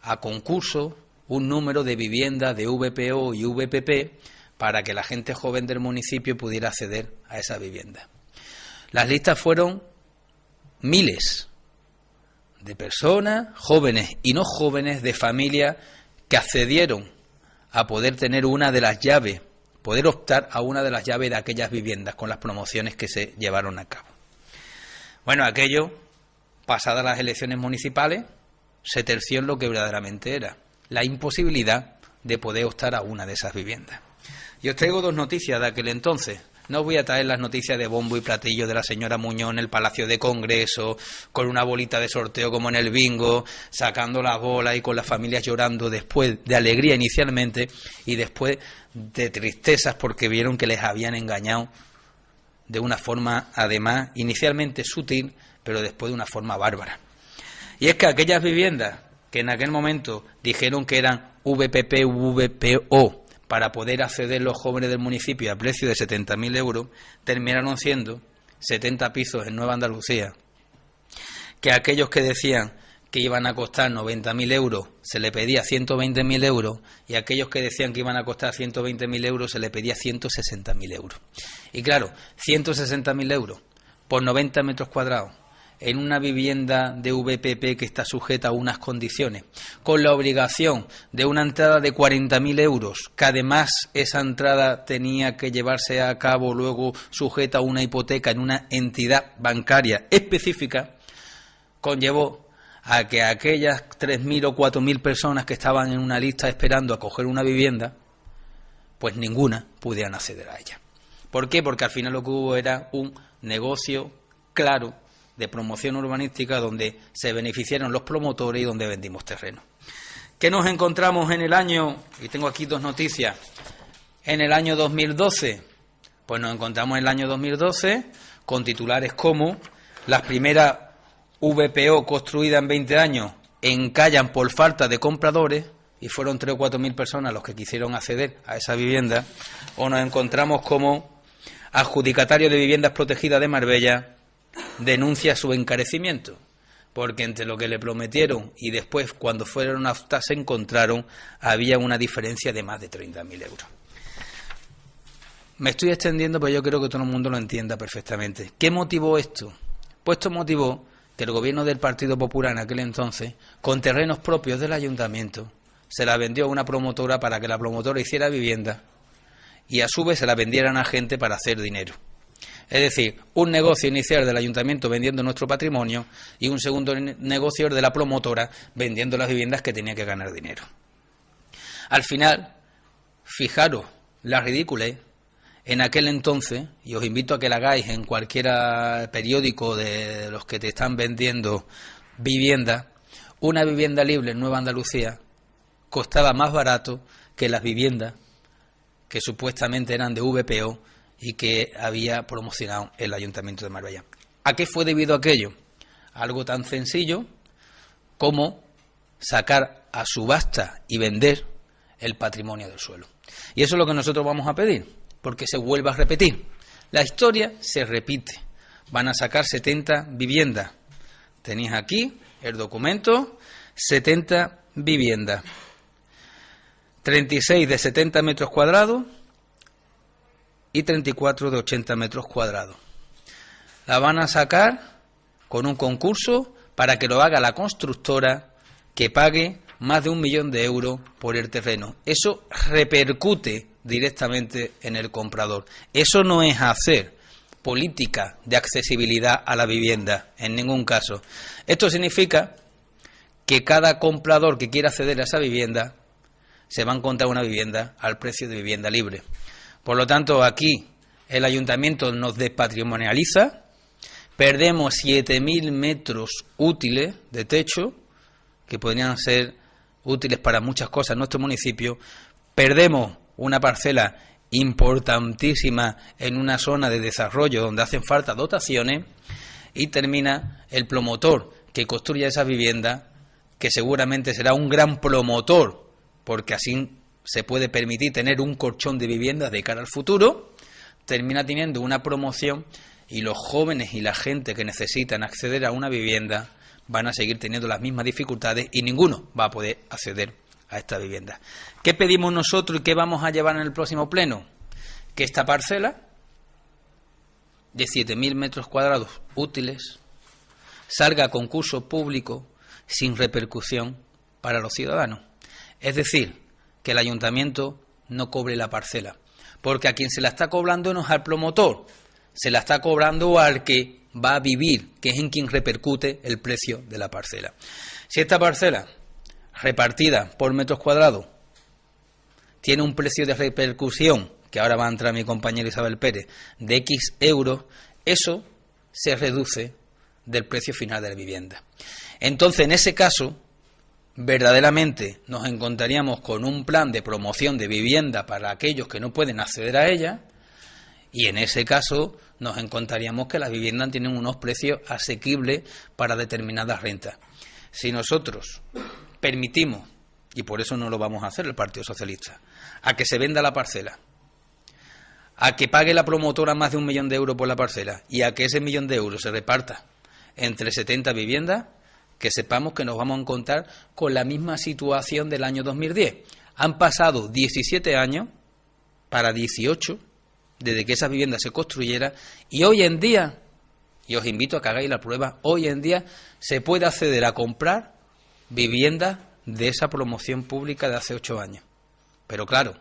a concurso un número de viviendas de VPO y VPP para que la gente joven del municipio pudiera acceder a esa vivienda. Las listas fueron miles de personas, jóvenes y no jóvenes, de familias que accedieron a poder tener una de las llaves, poder optar a una de las llaves de aquellas viviendas con las promociones que se llevaron a cabo. Bueno, aquello, pasadas las elecciones municipales, se terció en lo que verdaderamente era la imposibilidad de poder optar a una de esas viviendas. Y os traigo 2 noticias de aquel entonces. No os voy a traer las noticias de bombo y platillo de la señora Muñoz en el Palacio de Congreso, con una bolita de sorteo como en el bingo, sacando las bolas y con las familias llorando después de alegría inicialmente y después de tristezas porque vieron que les habían engañado de una forma, además, inicialmente sutil, pero después de una forma bárbara. Y es que aquellas viviendas que en aquel momento dijeron que eran VPP, VPO, para poder acceder los jóvenes del municipio a precio de 70.000 euros, terminaron siendo 70 pisos en Nueva Andalucía, que a aquellos que decían que iban a costar 90.000 euros se le pedía 120.000 euros, y a aquellos que decían que iban a costar 120.000 euros se le pedía 160.000 euros. Y claro, 160.000 euros por 90 metros cuadrados en una vivienda de VPP que está sujeta a unas condiciones, con la obligación de una entrada de 40.000 euros, que además esa entrada tenía que llevarse a cabo luego sujeta a una hipoteca en una entidad bancaria específica, conllevó a que aquellas 3.000 o 4.000 personas que estaban en una lista esperando a coger una vivienda, pues ninguna pudieran acceder a ella. ¿Por qué? Porque al final lo que hubo era un negocio claro de promoción urbanística donde se beneficiaron los promotores y donde vendimos terreno. ¿Qué nos encontramos en el año? Y tengo aquí dos noticias. En el año 2012, pues nos encontramos en el año 2012 con titulares como las primeras VPO construidas en 20 años encallan por falta de compradores, y fueron 3 o 4.000 personas los que quisieron acceder a esa vivienda. O nos encontramos como adjudicatario de viviendas protegidas de Marbella denuncia su encarecimiento, porque entre lo que le prometieron y después cuando fueron hasta se encontraron había una diferencia de más de 30.000 euros. Me estoy extendiendo, pero yo creo que todo el mundo lo entienda perfectamente. ¿Qué motivó esto? Pues esto motivó que el gobierno del Partido Popular en aquel entonces, con terrenos propios del ayuntamiento, se la vendió a una promotora para que la promotora hiciera vivienda y a su vez se la vendieran a gente para hacer dinero. Es decir, un negocio inicial del ayuntamiento vendiendo nuestro patrimonio y un segundo negocio de la promotora vendiendo las viviendas que tenía que ganar dinero. Al final, fijaros la ridiculez en aquel entonces, y os invito a que la hagáis en cualquier periódico de los que te están vendiendo vivienda, una vivienda libre en Nueva Andalucía costaba más barato que las viviendas que supuestamente eran de VPO y que había promocionado el Ayuntamiento de Marbella. ¿A qué fue debido aquello? Algo tan sencillo como sacar a subasta y vender el patrimonio del suelo. Y eso es lo que nosotros vamos a pedir, porque se vuelva a repetir. La historia se repite. Van a sacar 70 viviendas. Tenéis aquí el documento, 70 viviendas. 36 de 70 metros cuadrados y 34 de 80 metros cuadrados. La van a sacar con un concurso para que lo haga la constructora, que pague más de 1 millón de euros por el terreno. Eso repercute directamente en el comprador. Eso no es hacer política de accesibilidad a la vivienda, en ningún caso. Esto significa que cada comprador que quiera acceder a esa vivienda se va a encontrar una vivienda al precio de vivienda libre. Por lo tanto, aquí el ayuntamiento nos despatrimonializa, perdemos 7.000 metros útiles de techo, que podrían ser útiles para muchas cosas en nuestro municipio, perdemos una parcela importantísima en una zona de desarrollo donde hacen falta dotaciones, y termina el promotor que construya esa vivienda, que seguramente será un gran promotor, porque así se puede permitir tener un colchón de viviendas de cara al futuro, termina teniendo una promoción y los jóvenes y la gente que necesitan acceder a una vivienda van a seguir teniendo las mismas dificultades y ninguno va a poder acceder a esta vivienda. ¿Qué pedimos nosotros y qué vamos a llevar en el próximo pleno? Que esta parcela de 7.000 metros cuadrados útiles salga a concurso público sin repercusión para los ciudadanos. Es decir, que el ayuntamiento no cobre la parcela, porque a quien se la está cobrando no es al promotor, se la está cobrando al que va a vivir, que es en quien repercute el precio de la parcela. Si esta parcela repartida por metros cuadrados tiene un precio de repercusión, que ahora va a entrar mi compañera Isabel Pérez, de X euros, eso se reduce del precio final de la vivienda. Entonces, en ese caso, verdaderamente nos encontraríamos con un plan de promoción de vivienda para aquellos que no pueden acceder a ella, y en ese caso nos encontraríamos que las viviendas tienen unos precios asequibles para determinadas rentas. Si nosotros permitimos, y por eso no lo vamos a hacer el Partido Socialista, a que se venda la parcela, a que pague la promotora más de 1 millón de euros por la parcela y a que ese 1 millón de euros se reparta entre 70 viviendas, que sepamos que nos vamos a encontrar con la misma situación del año 2010. Han pasado 17 años para 18 desde que esa vivienda se construyera, y hoy en día, y os invito a que hagáis la prueba, hoy en día se puede acceder a comprar viviendas de esa promoción pública de hace 8 años. Pero claro,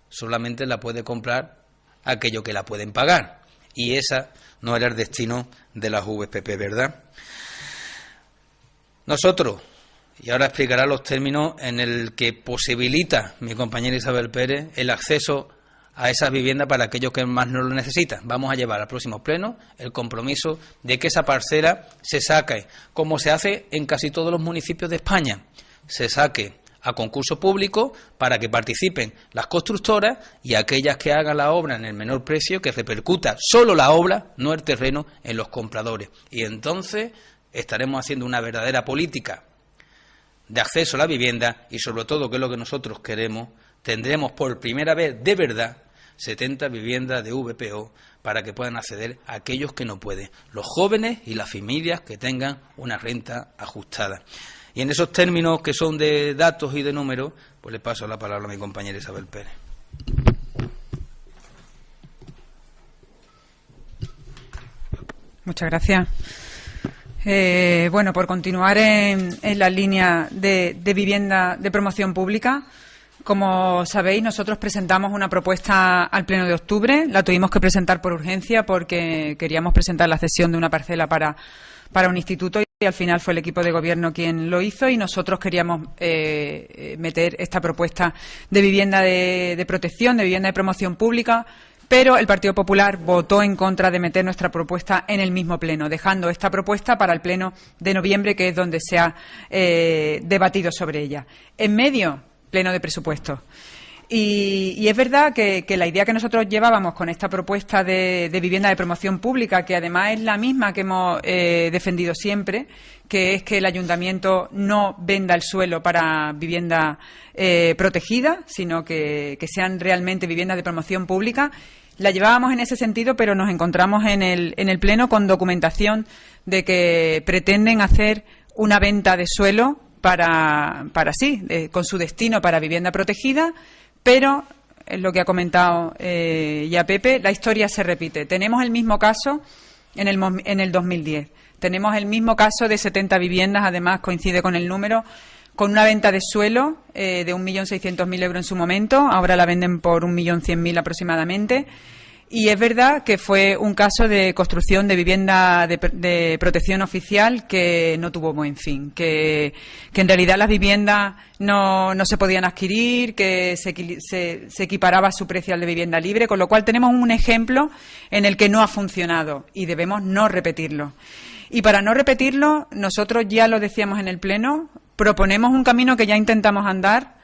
solamente la puede comprar aquellos que la pueden pagar, y esa no era el destino de las VPP, ¿verdad? Nosotros, y ahora explicará los términos en el que posibilita mi compañera Isabel Pérez el acceso a esas viviendas para aquellos que más no lo necesitan. Vamos a llevar al próximo pleno el compromiso de que esa parcela se saque, como se hace en casi todos los municipios de España, se saque a concurso público para que participen las constructoras y aquellas que hagan la obra en el menor precio, que repercuta solo la obra, no el terreno, en los compradores. Y entonces estaremos haciendo una verdadera política de acceso a la vivienda y, sobre todo, que es lo que nosotros queremos, tendremos por primera vez de verdad 70 viviendas de VPO para que puedan acceder a aquellos que no pueden, los jóvenes y las familias que tengan una renta ajustada. Y en esos términos que son de datos y de números, pues le paso la palabra a mi compañera Isabel Pérez. Muchas gracias. Bueno, por continuar en la línea de vivienda de promoción pública, como sabéis, nosotros presentamos una propuesta al Pleno de octubre. La tuvimos que presentar por urgencia porque queríamos presentar la cesión de una parcela para un instituto y al final fue el equipo de gobierno quien lo hizo y nosotros queríamos meter esta propuesta de vivienda de protección, de vivienda de promoción pública, pero el Partido Popular votó en contra de meter nuestra propuesta en el mismo pleno, dejando esta propuesta para el pleno de noviembre, que es donde se ha debatido sobre ella. En medio, pleno de presupuestos. Y es verdad que la idea que nosotros llevábamos con esta propuesta de vivienda de promoción pública, que además es la misma que hemos defendido siempre, que es que el ayuntamiento no venda el suelo para vivienda protegida, sino que sean realmente viviendas de promoción pública, la llevábamos en ese sentido, pero nos encontramos en el Pleno con documentación de que pretenden hacer una venta de suelo con su destino para vivienda protegida, pero, es lo que ha comentado ya Pepe, la historia se repite. Tenemos el mismo caso en el 2010. Tenemos el mismo caso de 70 viviendas, además coincide con el número, con una venta de suelo de 1.600.000 euros en su momento, ahora la venden por 1.100.000 aproximadamente. Y es verdad que fue un caso de construcción de vivienda de protección oficial que no tuvo buen fin, que en realidad las viviendas no se podían adquirir, que se equiparaba su precio al de vivienda libre, con lo cual tenemos un ejemplo en el que no ha funcionado y debemos no repetirlo. Y para no repetirlo, nosotros ya lo decíamos en el Pleno, proponemos un camino que ya intentamos andar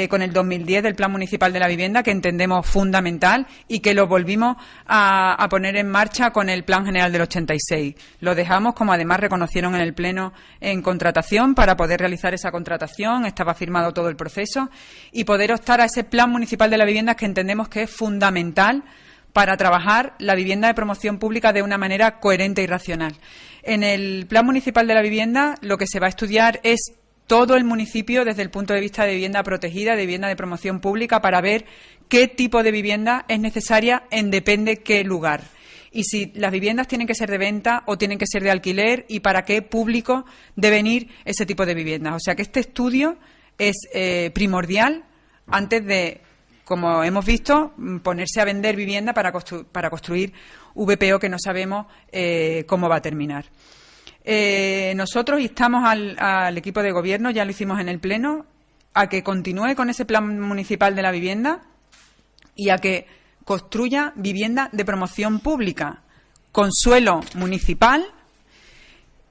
con el 2010 del Plan Municipal de la Vivienda, que entendemos fundamental y que lo volvimos a poner en marcha con el Plan General del 86. Lo dejamos, como además reconocieron en el Pleno, en contratación para poder realizar esa contratación. Estaba firmado todo el proceso y poder optar a ese Plan Municipal de la Vivienda que entendemos que es fundamental para trabajar la vivienda de promoción pública de una manera coherente y racional. En el Plan Municipal de la Vivienda lo que se va a estudiar es todo el municipio desde el punto de vista de vivienda protegida, de vivienda de promoción pública, para ver qué tipo de vivienda es necesaria en depende qué lugar. Y si las viviendas tienen que ser de venta o tienen que ser de alquiler y para qué público deben ir ese tipo de viviendas. O sea que este estudio es primordial antes de, como hemos visto, ponerse a vender vivienda para construir VPO que no sabemos cómo va a terminar. Nosotros instamos al equipo de gobierno, ya lo hicimos en el Pleno, a que continúe con ese Plan Municipal de la Vivienda y a que construya vivienda de promoción pública con suelo municipal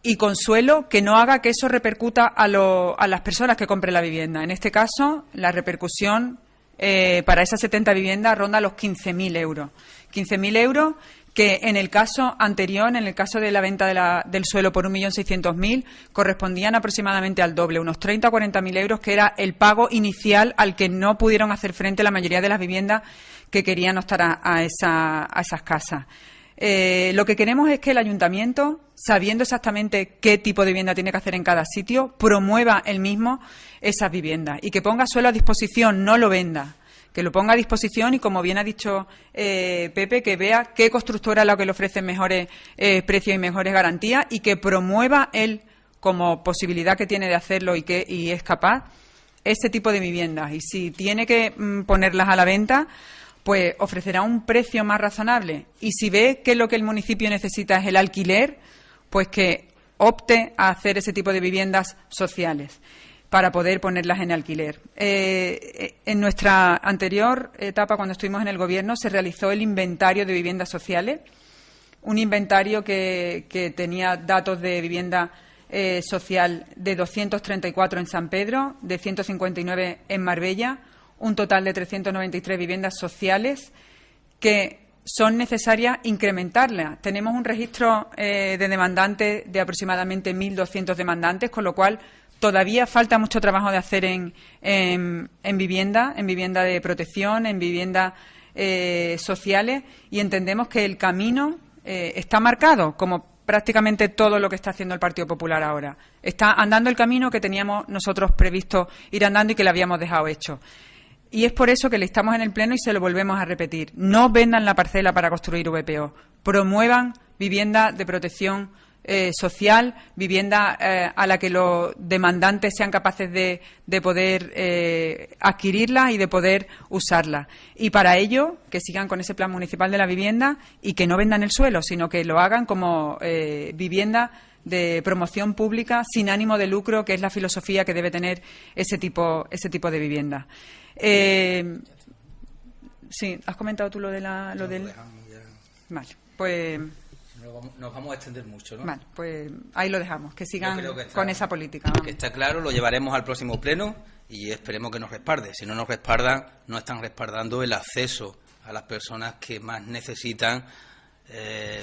y con suelo que no haga que eso repercuta a las personas que compren la vivienda. En este caso, la repercusión para esas 70 viviendas ronda los 15.000 euros. 15.000 euros que en el caso anterior, en el caso de la venta del suelo por 1.600.000, correspondían aproximadamente al doble, unos 30 o 40.000 euros, que era el pago inicial al que no pudieron hacer frente la mayoría de las viviendas que querían optar a esas casas. Lo que queremos es que el ayuntamiento, sabiendo exactamente qué tipo de vivienda tiene que hacer en cada sitio, promueva él mismo esas viviendas y que ponga suelo a disposición, no lo venda. Que lo ponga a disposición y, como bien ha dicho Pepe, que vea qué constructora es la que le ofrece mejores precios y mejores garantías y que promueva él, como posibilidad que tiene de hacerlo y es capaz, ese tipo de viviendas. Y si tiene que ponerlas a la venta, pues ofrecerá un precio más razonable. Y si ve que lo que el municipio necesita es el alquiler, pues que opte a hacer ese tipo de viviendas sociales para poder ponerlas en alquiler. En nuestra anterior etapa, cuando estuvimos en el Gobierno, se realizó el inventario de viviendas sociales, un inventario que tenía datos de vivienda social de 234 en San Pedro, de 159 en Marbella, un total de 393 viviendas sociales que son necesarias incrementarlas. Tenemos un registro de demandantes de aproximadamente 1.200 demandantes, con lo cual todavía falta mucho trabajo de hacer en vivienda de protección, en viviendas sociales, y entendemos que el camino está marcado, como prácticamente todo lo que está haciendo el Partido Popular ahora. Está andando el camino que teníamos nosotros previsto ir andando y que le habíamos dejado hecho. Y es por eso que le estamos en el Pleno y se lo volvemos a repetir. No vendan la parcela para construir VPO. Promuevan vivienda de protección social, vivienda a la que los demandantes sean capaces de poder adquirirla y de poder usarla. Y para ello, que sigan con ese plan municipal de la vivienda y que no vendan el suelo, sino que lo hagan como vivienda de promoción pública sin ánimo de lucro, que es la filosofía que debe tener ese tipo de vivienda. Sí, ¿has comentado tú lo del...? Vale, pues... Nos vamos a extender mucho, ¿no? Vale, pues ahí lo dejamos, que sigan con esa política. Que está claro, lo llevaremos al próximo pleno y esperemos que nos respalde. Si no nos respaldan, no están respaldando el acceso a las personas que más necesitan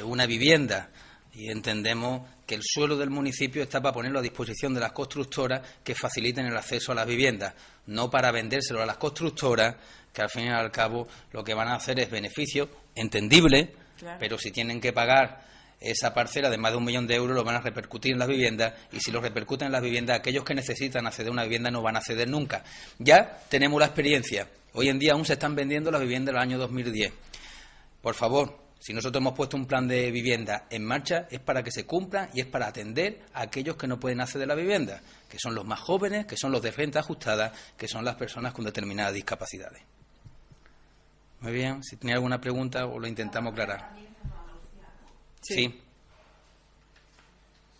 una vivienda. Y entendemos que el suelo del municipio está para ponerlo a disposición de las constructoras que faciliten el acceso a las viviendas, no para vendérselo a las constructoras, que al fin y al cabo lo que van a hacer es beneficio entendible, claro. Pero si tienen que pagar esa parcela de más de 1 millón de euros, lo van a repercutir en las viviendas, y si lo repercuten en las viviendas, aquellos que necesitan acceder a una vivienda no van a acceder nunca. Ya tenemos la experiencia. Hoy en día aún se están vendiendo las viviendas del año 2010. Por favor, si nosotros hemos puesto un plan de vivienda en marcha, es para que se cumpla y es para atender a aquellos que no pueden acceder a la vivienda, que son los más jóvenes, que son los de renta ajustada, que son las personas con determinadas discapacidades. Muy bien, si tenía alguna pregunta o lo intentamos aclarar. Sí.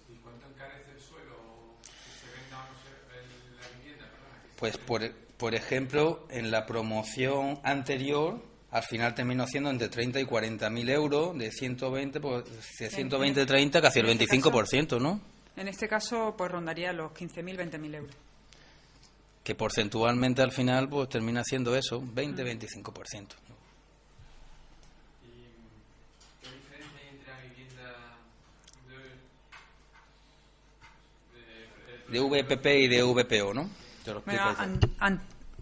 ¿Y cuánto encarece el suelo que se venda la vivienda? Pues, por ejemplo, en la promoción anterior, al final terminó siendo entre 30 y 40.000 euros, de 120, pues de 120 30, casi el 25%, ¿no? En este caso, pues rondaría los 15.000, 20.000 euros. Que porcentualmente al final, pues termina siendo eso, 20-25%. De VPP y de VPO, ¿no? Te lo explico.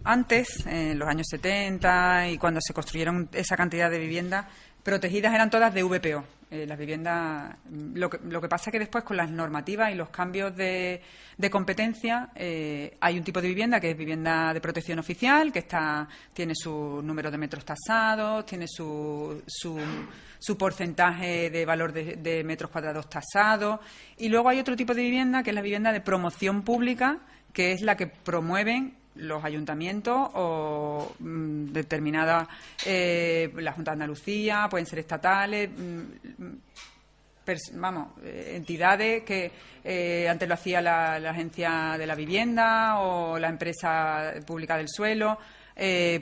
Antes, en los años 70 y cuando se construyeron esa cantidad de viviendas protegidas, eran todas de VPO. Las viviendas, lo que pasa es que después con las normativas y los cambios de competencia hay un tipo de vivienda que es vivienda de protección oficial, que tiene su número de metros tasados, tiene su porcentaje de valor de metros cuadrados tasado, y luego hay otro tipo de vivienda que es la vivienda de promoción pública, que es la que promueven los ayuntamientos o determinadas, la Junta de Andalucía, pueden ser estatales, entidades que antes lo hacía la Agencia de la Vivienda o la Empresa Pública del Suelo,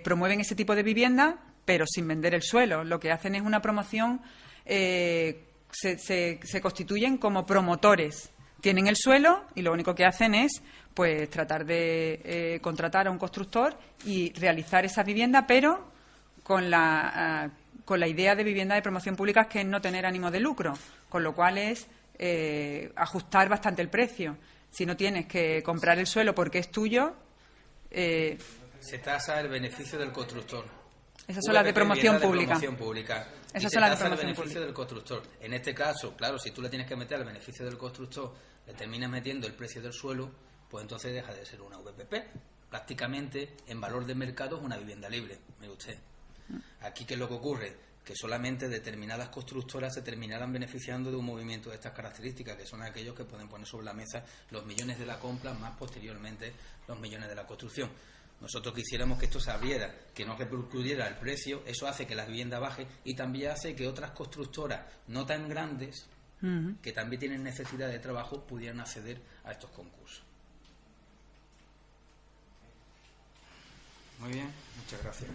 promueven ese tipo de vivienda, pero sin vender el suelo. Lo que hacen es una promoción, se constituyen como promotores. Tienen el suelo y lo único que hacen es pues tratar de contratar a un constructor y realizar esa vivienda, pero con la idea de vivienda de promoción pública, que es no tener ánimo de lucro, con lo cual es ajustar bastante el precio. Si no tienes que comprar el suelo porque es tuyo... se tasa el beneficio del constructor. Esas son las de promoción pública. Esas son las de promoción pública. Del constructor. En este caso, claro, si tú le tienes que meter el beneficio del constructor, le terminas metiendo el precio del suelo, pues entonces deja de ser una VPP. Prácticamente, en valor de mercado, es una vivienda libre, mire usted. Aquí, ¿qué es lo que ocurre? Que solamente determinadas constructoras se terminarán beneficiando de un movimiento de estas características, que son aquellos que pueden poner sobre la mesa los millones de la compra, más posteriormente los millones de la construcción. Nosotros quisiéramos que esto se abriera, que no repercutiera el precio. Eso hace que la vivienda baje y también hace que otras constructoras no tan grandes que también tienen necesidad de trabajo pudieran acceder a estos concursos. Muy bien, muchas gracias.